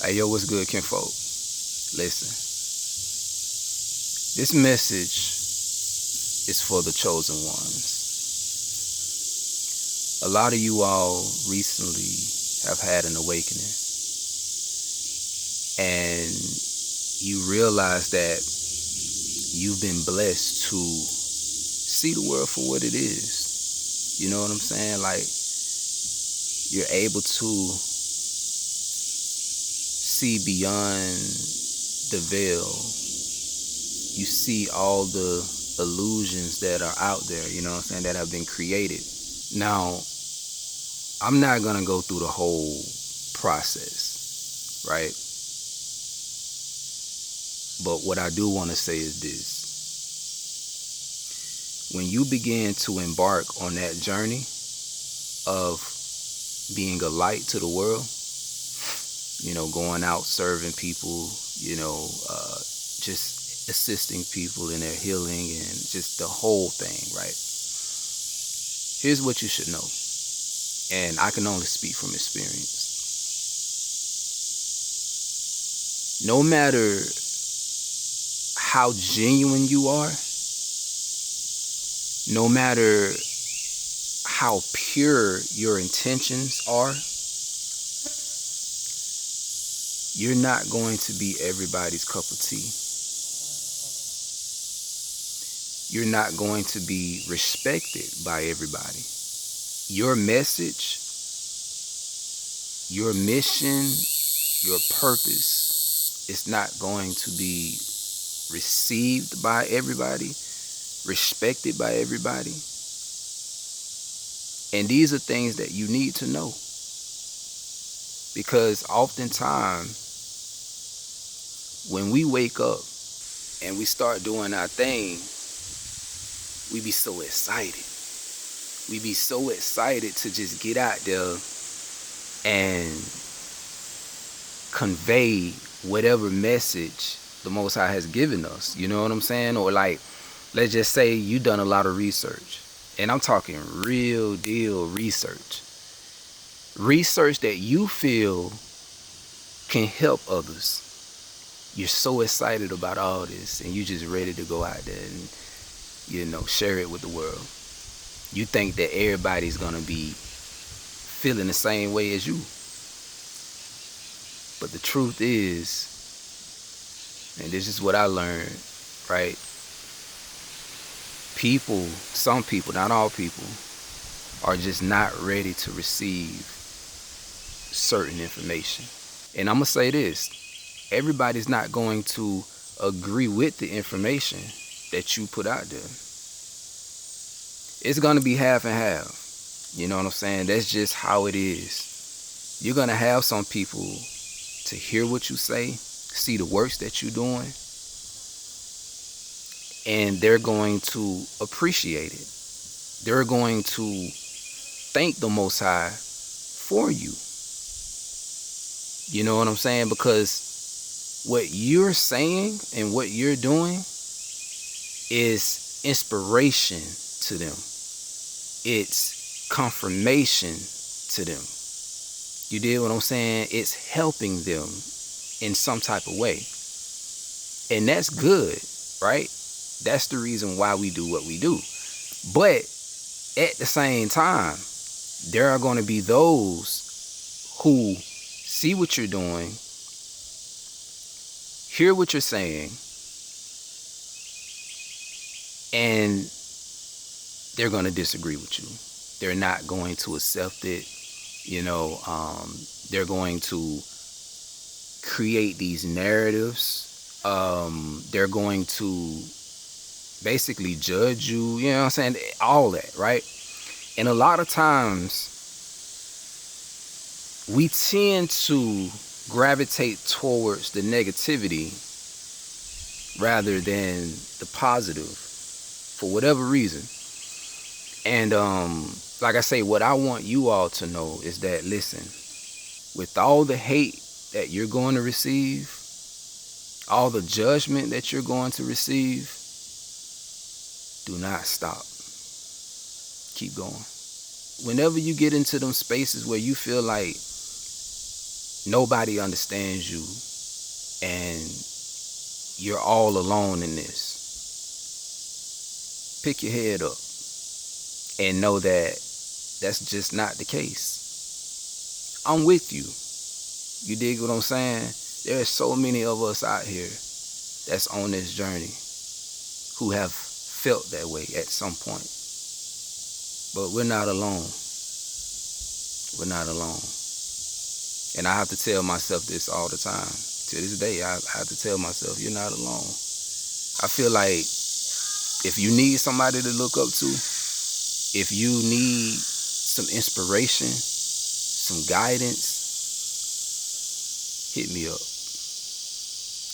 Hey, yo, what's good, kinfolk? Listen, this message is for the chosen ones. A lot of you all recently have had an awakening, and you realize that you've been blessed to see the world for what it is. You know what I'm saying? Like, you're able to see beyond the veil. You see all the illusions that are out there, you know what I'm saying, that have been created. Now, I'm not going to go through the whole process, right? But what I do want to say is this. When you begin to embark on that journey of being a light to the world, going out serving people, just assisting people in their healing and just the whole thing, right? Here's what you should know, and I can only speak from experience. No matter how genuine you are, no matter how pure your intentions are, you're not going to be everybody's cup of tea. You're not going to be respected by everybody. Your message, your mission, your purpose is not going to be received by everybody, respected by everybody. And these are things that you need to know. Because oftentimes, when we wake up and we start doing our thing, we be so excited. We be so excited to just get out there and convey whatever message the Most High has given us. You know what I'm saying? Or like, let's just say you done a lot of research. And I'm talking real deal research. Research that you feel can help others. You're so excited about all this and you just ready to go out there and, share it with the world. You think that everybody's going to be feeling the same way as you. But the truth is, and this is what I learned, right? Some people, not all people, are just not ready to receive certain information. And I'm going to say this. Everybody's not going to agree with the information that you put out there. It's going to be half and half. You know what I'm saying? That's just how it is. You're going to have some people to hear what you say, see the works that you're doing, and they're going to appreciate it. They're going to thank the Most High for you. You know what I'm saying? Because what you're saying and what you're doing is inspiration to them. It's confirmation to them. You did what I'm saying? It's helping them in some type of way. And that's good, right? That's the reason why we do what we do. But at the same time, there are going to be those who see what you're doing, hear what you're saying, and they're going to disagree with you. They're not going to accept it. They're going to create these narratives. They're going to basically judge you, you know what I'm saying? All that, right? And a lot of times, we tend to gravitate towards the negativity rather than the positive for whatever reason. And like I say, what I want you all to know is that, listen, with all the hate that you're going to receive, all the judgment that you're going to receive, do not stop. Keep going. Whenever you get into them spaces where you feel like Nobody understands you, and you're all alone in this. Pick your head up and know that that's just not the case. I'm with you. You dig what I'm saying? There's so many of us out here that's on this journey who have felt that way at some point. But we're not alone. We're not alone. And I have to tell myself this all the time. To this day, I have to tell myself, you're not alone. I feel like if you need somebody to look up to, if you need some inspiration, some guidance, hit me up.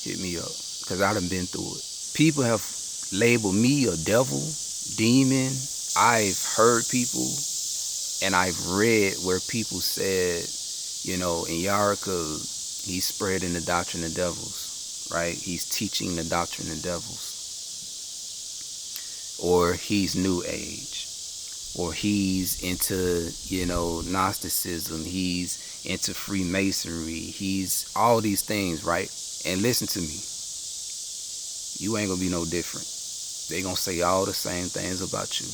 Hit me up. Because I done been through it. People have labeled me a devil, demon. I've heard people and I've read where people said, you know, in Yarika, he's spreading the doctrine of devils, right? He's teaching the doctrine of devils. Or he's New Age. Or he's into, you know, Gnosticism. He's into Freemasonry. He's all these things, right? And listen to me. You ain't gonna be no different. They gonna say all the same things about you.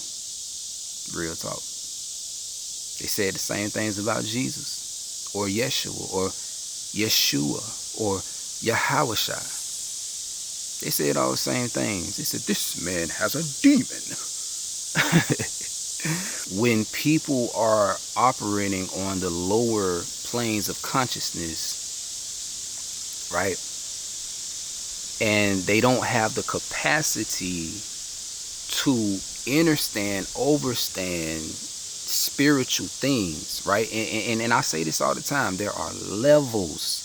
Real talk. They said the same things about Jesus. Or Yeshua. Or Yeshua. Or Yahawashai. They said all the same things. They said, this man has a demon. When people are operating on the lower planes of consciousness, right, and they don't have the capacity to understand, overstand spiritual things, right, and I say this all the time, there are levels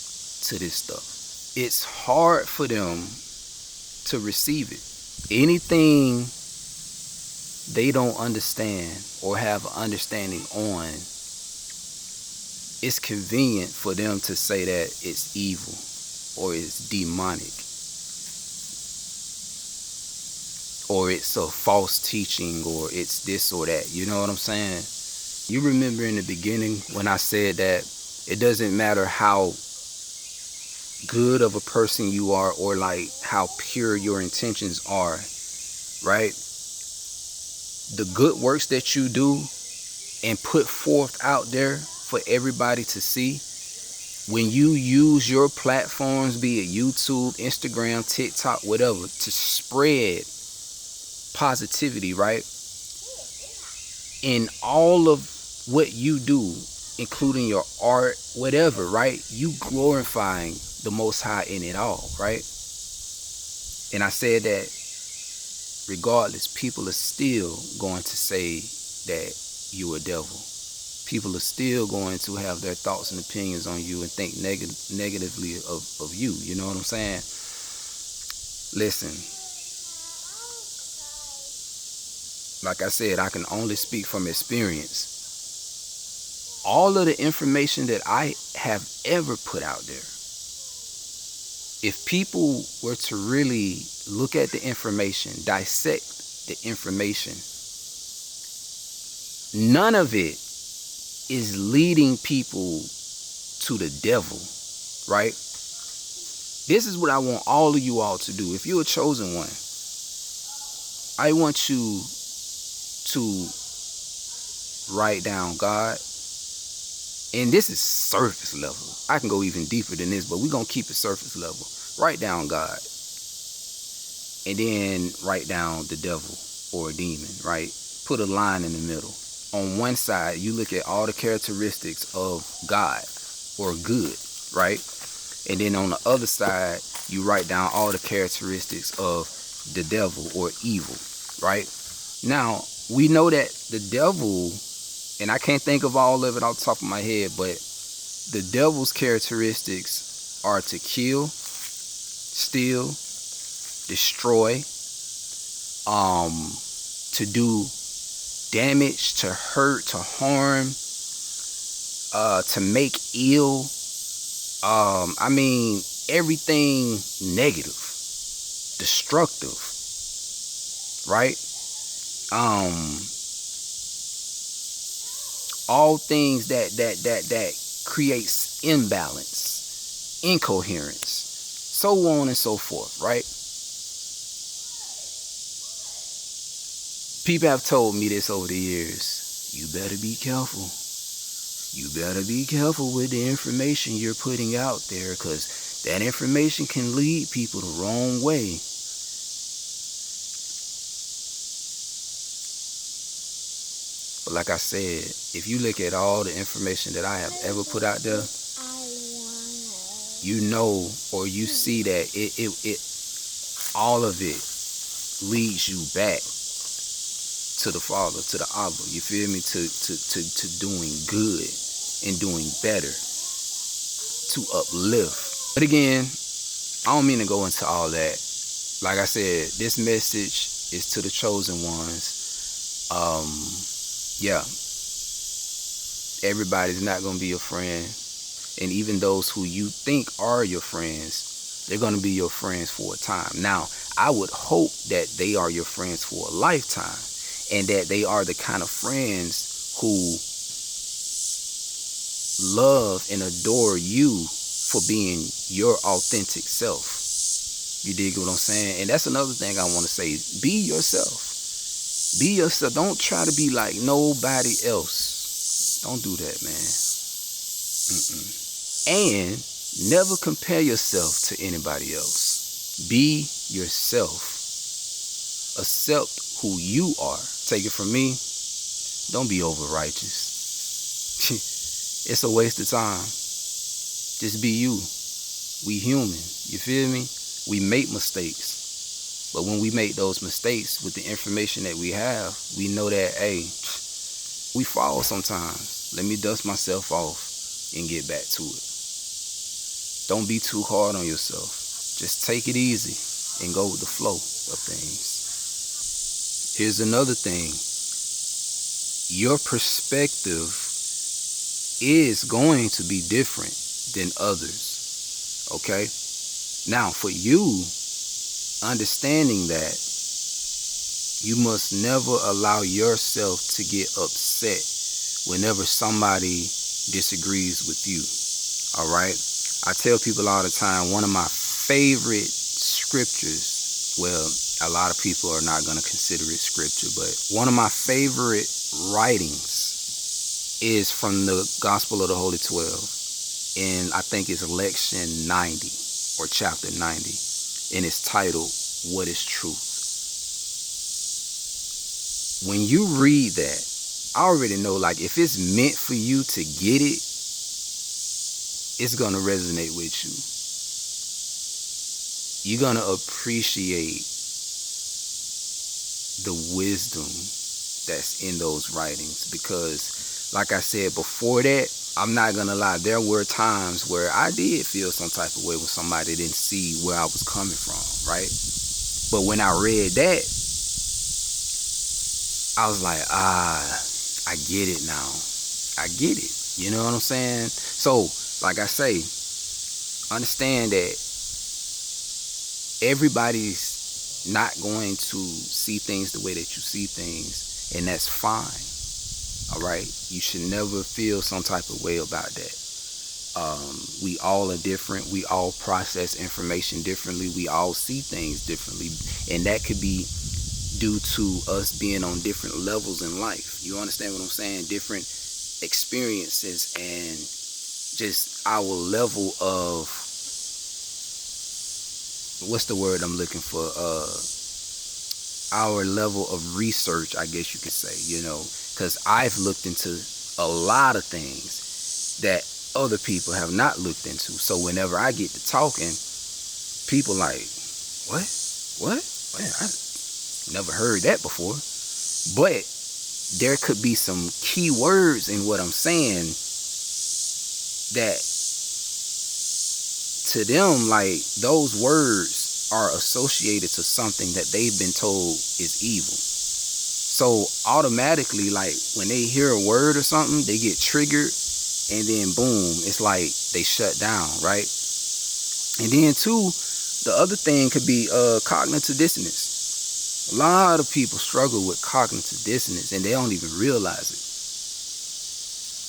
to this stuff. It's hard for them to receive it. Anything they don't understand or have an understanding on, it's convenient for them to say that it's evil or it's demonic or it's a false teaching or it's this or that. You know what I'm saying? You remember in the beginning when I said that it doesn't matter how good of a person you are or like how pure your intentions are, right? The good works that you do and put forth out there for everybody to see, when you use your platforms, be it YouTube, Instagram, TikTok, whatever, to spread positivity, right? In all of what you do, including your art, whatever, right? You glorifying the Most High in it all, right? And I said that regardless, people are still going to say that you a devil. People are still going to have their thoughts and opinions on you and think negatively of you. You know what I'm saying? Listen, like I said, I can only speak from experience. All of the information that I have ever put out there, if people were to really look at the information, dissect the information, none of it is leading people to the devil, right? This is what I want all of you all to do. If you're a chosen one, I want you to write down God. And this is surface level. I can go even deeper than this, but we're going to keep it surface level. Write down God. And then write down the devil or a demon, right? Put a line in the middle. On one side, you look at all the characteristics of God or good, right? And then on the other side, you write down all the characteristics of the devil or evil, right? Now, we know that the devil, and I can't think of all of it off the top of my head, but the devil's characteristics are to kill, steal, destroy, to do damage, to hurt, to harm, to make ill. I mean, everything negative, destructive, right? All things that creates imbalance, incoherence, so on and so forth, right? People have told me this over the years. You better be careful. You better be careful with the information you're putting out there, because that information can lead people the wrong way. But like I said, if you look at all the information that I have ever put out there, you know, or you see that it all of it leads you back to the Father, to the Abba. You feel me? To doing good and doing better, to uplift. But again, I don't mean to go into all that. Like I said, this message is to the chosen ones. Yeah, everybody's not going to be your friend. And even those who you think are your friends, they're going to be your friends for a time. Now, I would hope that they are your friends for a lifetime, and that they are the kind of friends who love and adore you for being your authentic self. You dig what I'm saying? And that's another thing I want to say. Be yourself. Be yourself. Don't try to be like nobody else. Don't do that, man. And never compare yourself to anybody else. Be yourself. Accept who you are. Take it from me. Don't be over righteous. It's a waste of time. Just be you. We human. You feel me? We make mistakes. But when we make those mistakes with the information that we have, we know that, hey, we fall sometimes. Let me dust myself off and get back to it. Don't be too hard on yourself. Just take it easy and go with the flow of things. Here's another thing. Your perspective is going to be different than others. Okay? Now, for you, understanding that, you must never allow yourself to get upset whenever somebody disagrees with you. All right? I tell people all the time, one of my favorite scriptures, well, a lot of people are not going to consider it scripture, but one of my favorite writings is from the Gospel of the Holy 12. And I think it's Lection 90 or chapter 90. And it's titled, What is Truth? When you read that, I already know, like, if it's meant for you to get it, it's going to resonate with you. You're going to appreciate the wisdom that's in those writings. Because, like I said before that, I'm not going to lie, there were times where I did feel some type of way when somebody didn't see where I was coming from, right? But when I read that, I was like, I get it now. I get it. You know what I'm saying? So, like I say, understand that everybody's not going to see things the way that you see things, and that's fine. All right? You should never feel some type of way about that. We all are different. We all process information differently. We all see things differently. And that could be due to us being on different levels in life. You understand what I'm saying? Different experiences and just our level of, what's the word I'm looking for? Our level of research, I guess you could say, you know, because I've looked into a lot of things that other people have not looked into. So whenever I get to talking, people like, what? Man, I never heard that before. But there could be some key words in what I'm saying that to them, like, those words are associated to something that they've been told is evil. So automatically, like, when they hear a word or something, they get triggered, and then boom, it's like they shut down, right? And then too, the other thing could be cognitive dissonance. A lot of people struggle with cognitive dissonance, and they don't even realize it.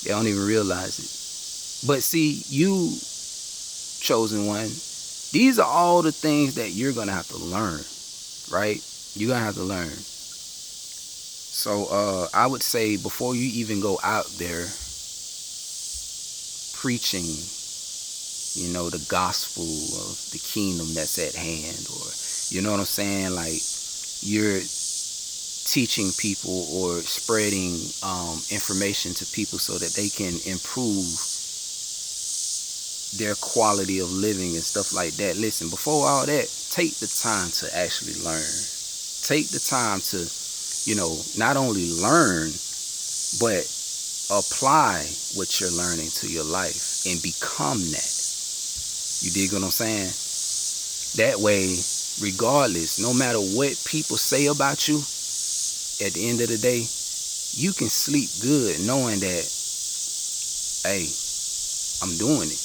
They don't even realize it. But see, you, chosen one, these are all the things that you're going to have to learn, right? You're going to have to learn. So I would say before you even go out there preaching, the gospel of the kingdom that's at hand, or, you know what I'm saying? Like, you're teaching people or spreading information to people so that they can improve their quality of living and stuff like that. Listen, before all that, take the time to actually learn. Take the time to, not only learn, but apply what you're learning to your life and become that. You dig what I'm saying? That way, regardless, no matter what people say about you, at the end of the day, you can sleep good knowing that, hey, I'm doing it.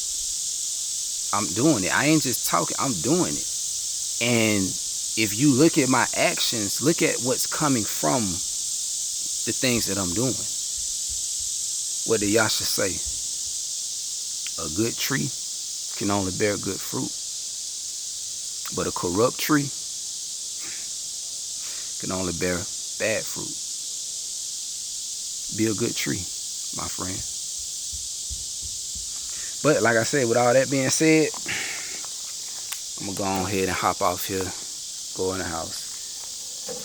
I'm doing it. I ain't just talking, I'm doing it. And if you look at my actions, look at what's coming from the things that I'm doing. What did Yasha say? A good tree can only bear good fruit, but a corrupt tree can only bear bad fruit. Be a good tree, my friend. But like I said, with all that being said, I'm going to go ahead and hop off here, go in the house.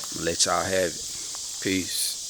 I'm going to let y'all have it. Peace.